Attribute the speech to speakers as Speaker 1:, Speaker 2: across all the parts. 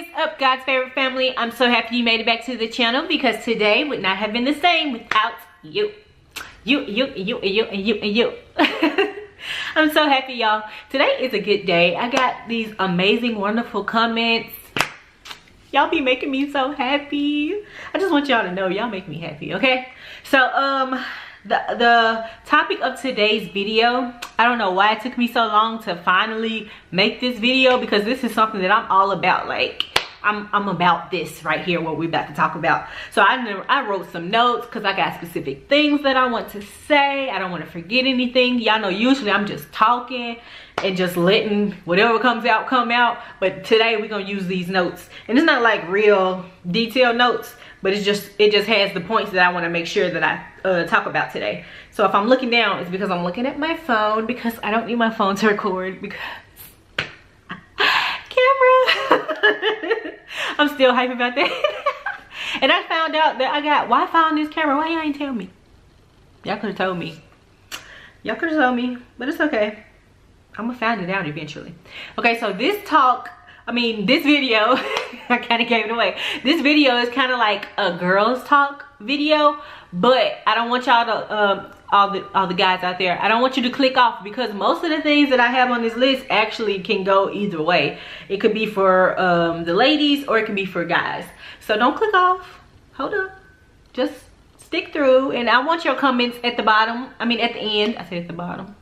Speaker 1: is up, God's favorite family? I'm so happy you made it back to the channel because today would not have been the same without you. You. I'm so happy, y'all. Today is a good day. I got these amazing, wonderful comments. Y'all be making me so happy. I just want y'all to know y'all make me happy, okay? So the topic of today's video, I don't know why it took me so long to finally make this video, because this is something that I'm all about. Like I'm about this right here, what we're about to talk about. So I wrote some notes because I got specific things that I want to say. I don't want to forget anything. Y'all know usually I'm just talking and just letting whatever comes out come out, but today we're gonna use these notes, and it's not like real detailed notes, but it just has the points that I want to make sure that I talk about today. So if I'm looking down, it's because I'm looking at my phone, because I don't need my phone to record because camera. I'm still hype about that. And I found out that I got Wi-Fi on this camera. Why y'all ain't tell me? Y'all could have told me. Y'all could have told me, but it's okay. I'm gonna find it out eventually. Okay, so this video, I kind of gave it away. This video is kind of like a girls talk video, but I don't want y'all to, all the guys out there, I don't want you to click off, because most of the things that I have on this list actually can go either way. It could be for the ladies, or it can be for guys. So don't click off. Hold up. Just stick through, and I want your comments at the bottom. I mean at the end. I said at the bottom.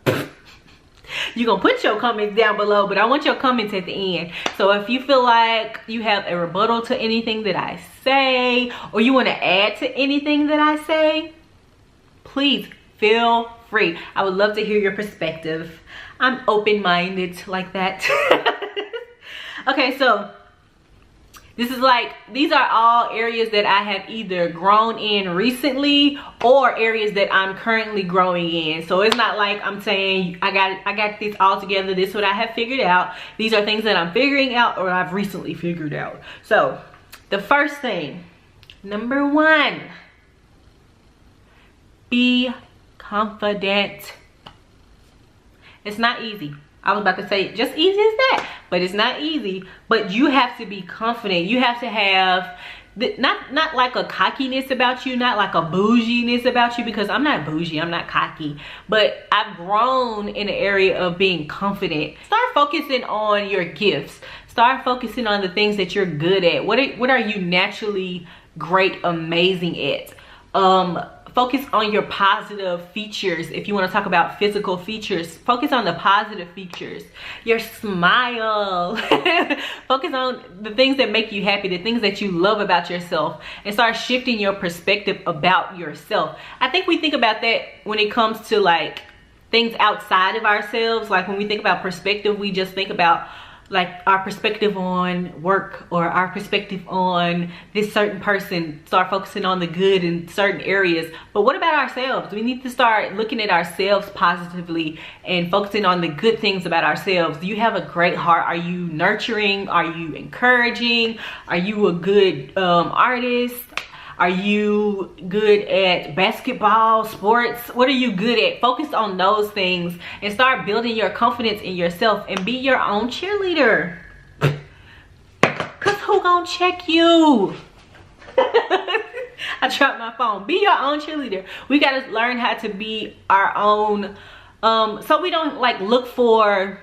Speaker 1: You're gonna put your comments down below, but I want your comments at the end. So if you feel like you have a rebuttal to anything that I say, or you want to add to anything that I say, please feel free. I would love to hear your perspective. I'm open-minded like that. Okay, so this is like, these are all areas that I have either grown in recently or areas that I'm currently growing in. So it's not like I'm saying I got this all together, this is what I have figured out. These are things that I'm figuring out or I've recently figured out. So the first thing, number one, be confident. It's not easy. I was about to say just easy as that, but it's not easy. But you have to be confident. You have to have not like a cockiness about you, not like a bouginess about you, because I'm not bougie, I'm not cocky, but I've grown in the area of being confident. Start focusing on your gifts. Start focusing on the things that you're good at. What are you naturally great, amazing at? Focus on your positive features. If you want to talk about physical features, focus on the positive features. Your smile. Focus on the things that make you happy, the things that you love about yourself, and start shifting your perspective about yourself. I think we think about that when it comes to like things outside of ourselves. Like when we think about perspective, we just think about like our perspective on work, or our perspective on this certain person. Start focusing on the good in certain areas. But what about ourselves? We need to start looking at ourselves positively and focusing on the good things about ourselves. Do you have a great heart? Are you nurturing? Are you encouraging? Are you a good artist? Are you good at basketball, sports? What are you good at? Focus on those things and start building your confidence in yourself, and be your own cheerleader. Cause who gonna check you? I dropped my phone. Be your own cheerleader. We gotta learn how to be our own, so we don't like look for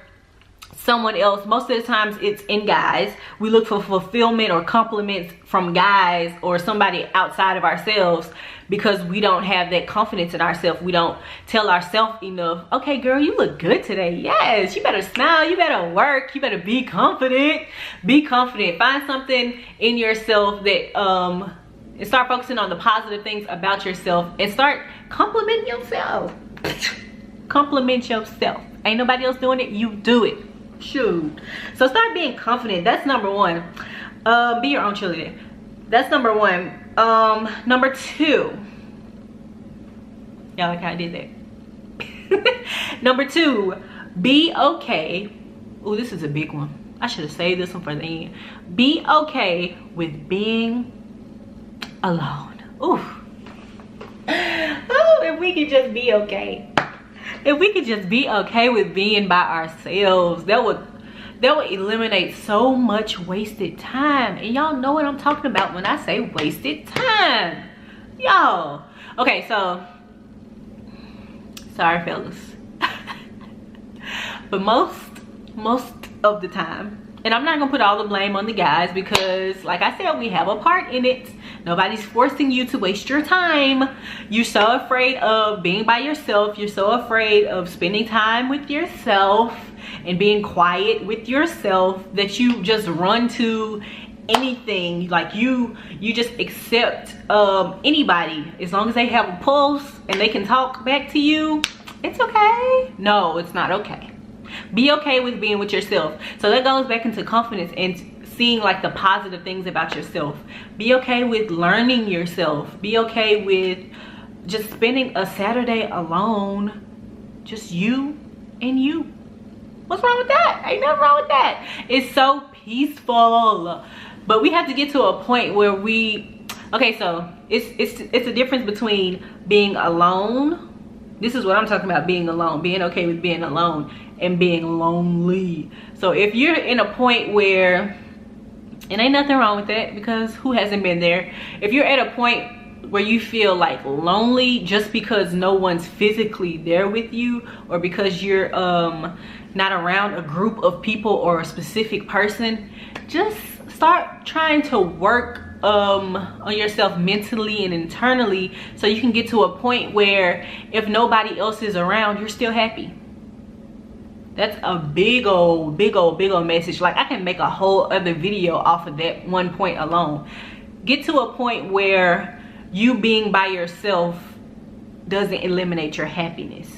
Speaker 1: someone else. Most of the times it's in guys. We look for fulfillment or compliments from guys or somebody outside of ourselves, because we don't have that confidence in ourselves. We don't tell ourselves enough, okay girl, you look good today. Yes, you better smile, you better work, you better be confident. Be confident. Find something in yourself that and start focusing on the positive things about yourself, and start complimenting yourself. Compliment yourself. Ain't nobody else doing it, you do it. Shoot. So start being confident. That's number one. Be your own cheerleader. That's number one. Number two, y'all like how I did that. Number two, be okay. Oh, this is a big one. I should have saved this one for the end. Be okay with being alone. Ooh. Oh, if we could just be okay. If we could just be okay with being by ourselves, that would that will eliminate so much wasted time. And y'all know what I'm talking about when I say wasted time, y'all. Okay, so sorry fellas, but most of the time, and I'm not gonna put all the blame on the guys, because like I said, we have a part in it. Nobody's forcing you to waste your time. You're so afraid of being by yourself. You're so afraid of spending time with yourself and being quiet with yourself that you just run to anything. Like you just accept anybody as long as they have a pulse and they can talk back to you. It's okay. No, it's not okay. Be okay with being with yourself. So that goes back into confidence and seeing like the positive things about yourself. Be okay with learning yourself. Be okay with just spending a Saturday alone, just you and you. What's wrong with that? Ain't nothing wrong with that. It's so peaceful. But we have to get to a point where okay, so it's a difference between being alone. This is what I'm talking about, being alone, being okay with being alone, and being lonely. So if you're in a point where, and ain't nothing wrong with that, because who hasn't been there? If you're at a point where you feel like lonely just because no one's physically there with you, or because you're not around a group of people or a specific person, just start trying to work on yourself mentally and internally, so you can get to a point where if nobody else is around, you're still happy. That's a big old message. Like, I can make a whole other video off of that one point alone. Get to a point where you being by yourself doesn't eliminate your happiness,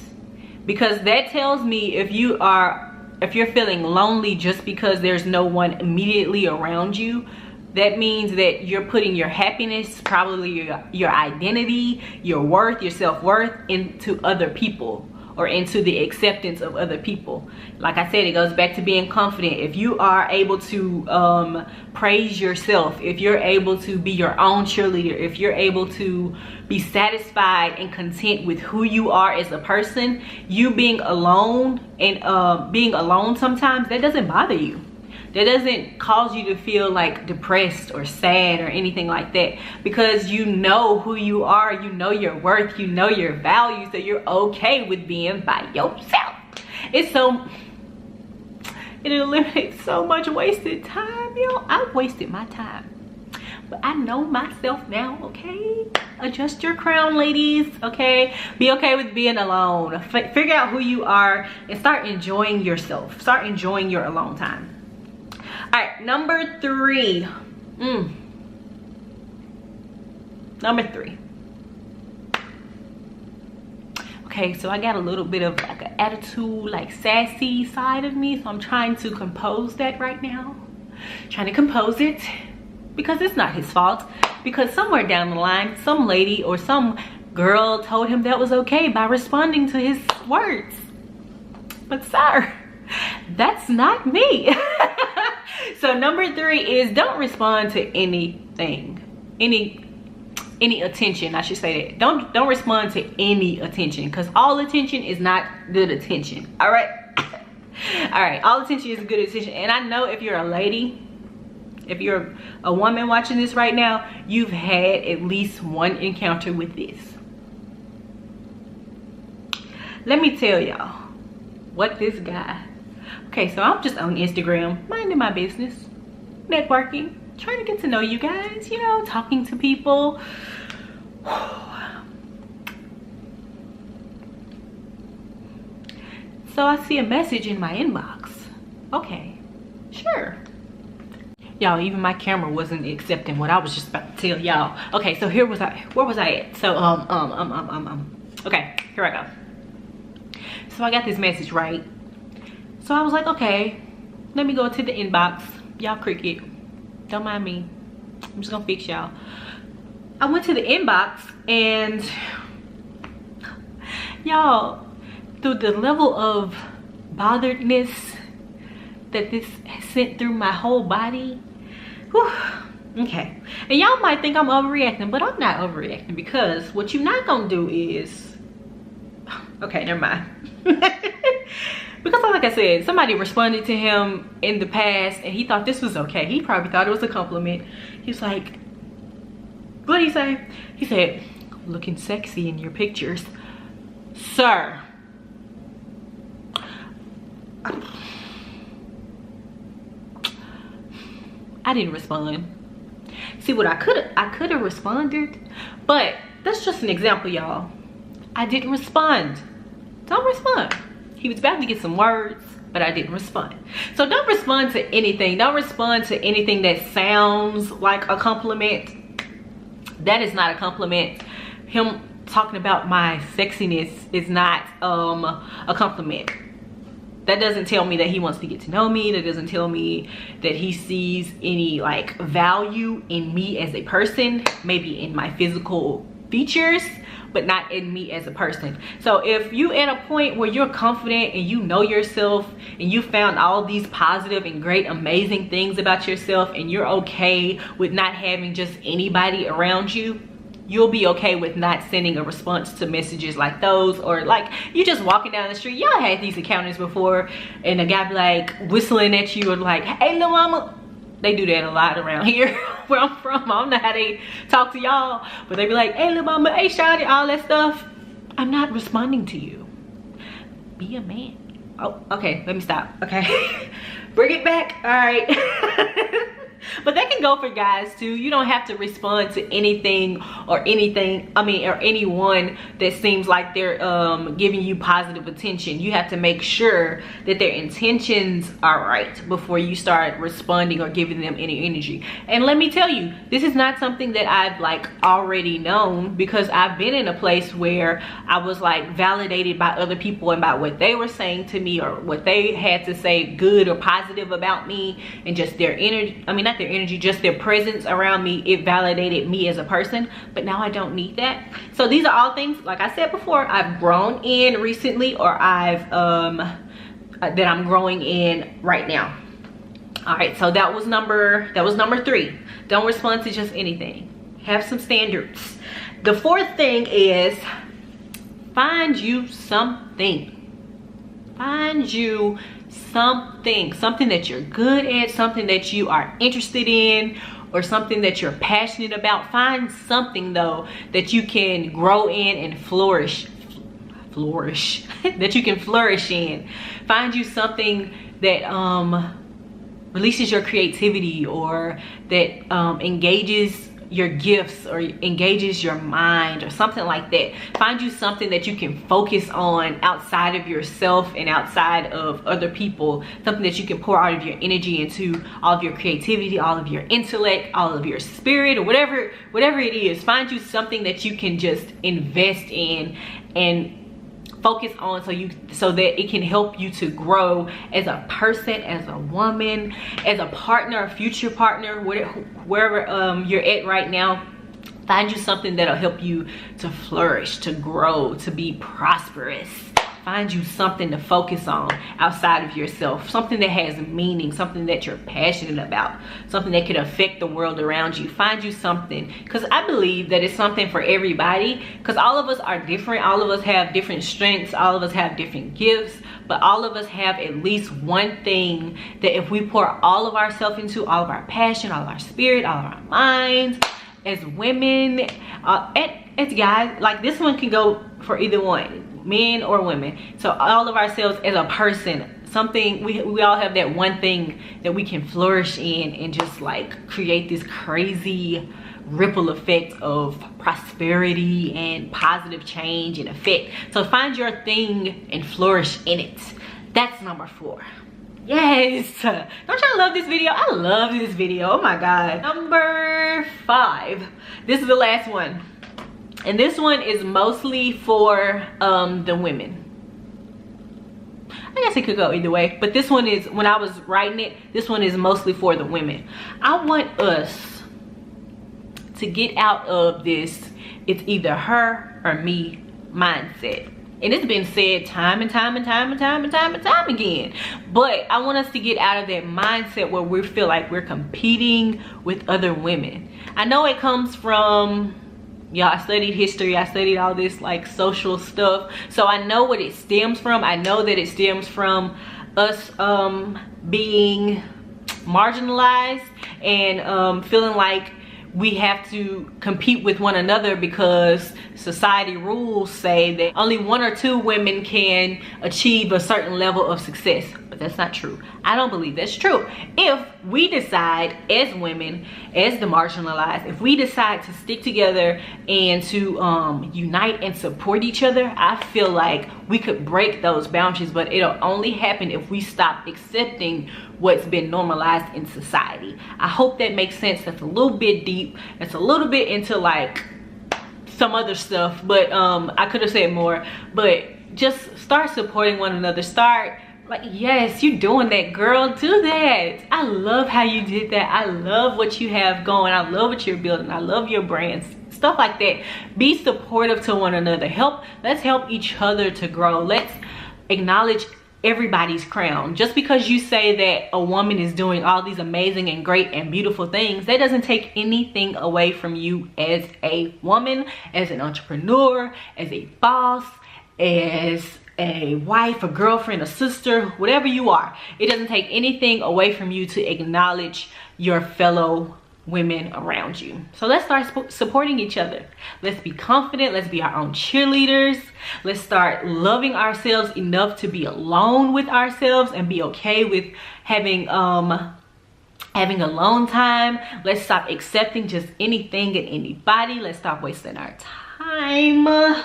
Speaker 1: because that tells me if you're feeling lonely just because there's no one immediately around you, that means that you're putting your happiness, probably your identity, your worth, your self-worth into other people, or into the acceptance of other people. Like I said, it goes back to being confident. If you are able to praise yourself, if you're able to be your own cheerleader, if you're able to be satisfied and content with who you are as a person, you being alone and being alone sometimes, that doesn't bother you. That doesn't cause you to feel like depressed or sad or anything like that, because you know who you are, you know your worth, you know your value, so you're okay with being by yourself. It eliminates so much wasted time, yo. I've wasted my time, but I know myself now, okay? Adjust your crown, ladies, okay? Be okay with being alone. Figure out who you are and start enjoying yourself. Start enjoying your alone time. All right, number 3. Number 3. Okay, so I got a little bit of like an attitude, like sassy side of me, so I'm trying to compose that right now. Trying to compose it, because it's not his fault. Because somewhere down the line, some lady or some girl told him that was okay by responding to his words. But sir, that's not me. So number 3 is, don't respond to anything, any attention, I should say that. Don't respond to any attention, because all attention is not good attention. All right. All right, all attention is good attention. And I know if you're a lady, if you're a woman watching this right now, you've had at least one encounter with this. Let me tell y'all what this guy. Okay, so I'm just on Instagram, minding my business, networking, trying to get to know you guys, you know, talking to people. So I see a message in my inbox. Okay, sure. Y'all, even my camera wasn't accepting what I was just about to tell y'all. Okay, so where was I at? So, okay, here I go. So I got this message, right? So I was like, okay, let me go to the inbox. Y'all cricket, don't mind me. I'm just gonna fix y'all. I went to the inbox and y'all, through the level of botheredness that this sent through my whole body, whew, okay. And y'all might think I'm overreacting, but I'm not overreacting, because what you're not gonna do is, okay, never mind. because like I said, somebody responded to him in the past and he thought this was okay. He probably thought it was a compliment. He was like, what did he say? He said, looking sexy in your pictures. Sir, I didn't respond. See, what I could have responded, but that's just an example, y'all. I didn't respond. Don't respond. He was about to get some words, but I didn't respond. So don't respond to anything. Don't respond to anything that sounds like a compliment. That is not a compliment. Him talking about my sexiness is not a compliment. That doesn't tell me that he wants to get to know me. That doesn't tell me that he sees any like value in me as a person, maybe in my physical features, but not in me as a person. So if you at a point where you're confident and you know yourself and you found all these positive and great amazing things about yourself, and you're okay with not having just anybody around you, you'll be okay with not sending a response to messages like those. Or like you just walking down the street, y'all had these encounters before, and a guy be like whistling at you or like, hey little mama. They do that a lot around here where I'm from. I don't know how they talk to y'all, but they be like, hey little mama, hey shawty, all that stuff. I'm not responding to you. Be a man. Oh, okay, let me stop. Okay. Bring it back. All right. But that can go for guys too. You don't have to respond to anything or anyone that seems like they're giving you positive attention. You have to make sure that their intentions are right before you start responding or giving them any energy. And let me tell you, this is not something that I've like already known, because I've been in a place where I was like validated by other people about what they were saying to me or what they had to say good or positive about me, and just their energy, not their energy, just their presence around me. It validated me as a person. But now I don't need that. So these are all things, like I said before, I've grown in recently, or I've that I'm growing in right now. All right, so that was number 3. Don't respond to just anything. Have some standards. The 4th thing is find you something. Find you something that you're good at, something that you are interested in, or something that you're passionate about. Find something though that you can grow in and flourish that you can flourish in. Find you something that releases your creativity, or that engages your gifts or engages your mind, or something like that. Find you something that you can focus on outside of yourself and outside of other people, something that you can pour all of your energy into, all of your creativity, all of your intellect, all of your spirit, or whatever it is. Find you something that you can just invest in and focus on, so that it can help you to grow as a person, as a woman, as a partner, a future partner, wherever you're at right now. Find you something that'll help you to flourish, to grow, to be prosperous. Find you something to focus on outside of yourself, something that has meaning, something that you're passionate about, something that can affect the world around you. Find you something, because I believe that it's something for everybody, because all of us are different. All of us have different strengths, all of us have different gifts, but all of us have at least one thing that if we pour all of ourselves into, all of our passion, all of our spirit, all of our minds, as women, as guys, like this one can go for either one, men or women. So all of ourselves as a person, something, we all have that one thing that we can flourish in and just like create this crazy ripple effect of prosperity and positive change and effect. So find your thing and flourish in it. That's number 4. Yes, don't y'all love this video? I love this video. Oh my god. Number 5, this is the last one, and this one is mostly for the women. I guess it could go either way, but this one is, when I was writing it, this one is mostly for the women. I want us to get out of this it's either her or me mindset. And it's been said time and time again. But I want us to get out of that mindset where we feel like we're competing with other women. I know it comes from Y'all, I studied history, I studied all this like social stuff, so I know what it stems from. I know that it stems from us being marginalized and feeling like we have to compete with one another because society rules say that only 1 or 2 women can achieve a certain level of success. But that's not true. I don't believe that's true. If we decide as women, as the marginalized, if we decide to stick together and to unite and support each other, I feel like we could break those boundaries, but it'll only happen if we stop accepting what's been normalized in society. I hope that makes sense. That's a little bit deep. That's a little bit into like some other stuff, but I could have said more. But just start supporting one another. Start like, yes, you doing that, girl, do that. I love how you did that. I love what you have going. I love what you're building. I love your brands, stuff like that. Be supportive to one another. Let's help each other to grow. Let's acknowledge everybody's crown. Just because you say that a woman is doing all these amazing and great and beautiful things, that doesn't take anything away from you as a woman, as an entrepreneur, as a boss, as a wife, a girlfriend, a sister, whatever you are. It doesn't take anything away from you to acknowledge your fellow women around you. So let's start supporting each other. Let's be confident. Let's be our own cheerleaders. Let's start loving ourselves enough to be alone with ourselves and be okay with having alone time. Let's stop accepting just anything and anybody. Let's stop wasting our time.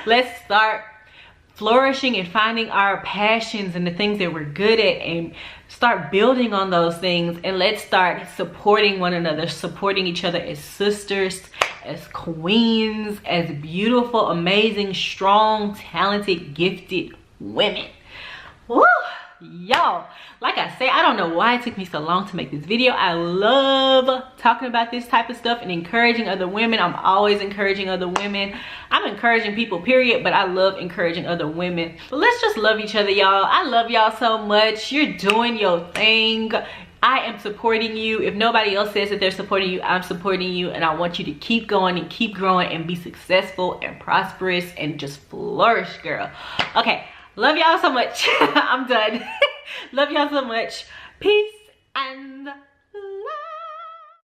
Speaker 1: Let's start flourishing and finding our passions and the things that we're good at and start building on those things. And let's start supporting one another, supporting each other as sisters, as queens, as beautiful, amazing, strong, talented, gifted women. Woo! Y'all, like I say, I don't know why it took me so long to make this video. I love talking about this type of stuff and encouraging other women. I'm always encouraging other women. I'm encouraging people, period, but I love encouraging other women. But let's just love each other, y'all. I love y'all so much. You're doing your thing. I am supporting you. If nobody else says that they're supporting you, I'm supporting you, and I want you to keep going and keep growing and be successful and prosperous and just flourish, girl. Okay. Love y'all so much. I'm done. Love y'all so much. Peace and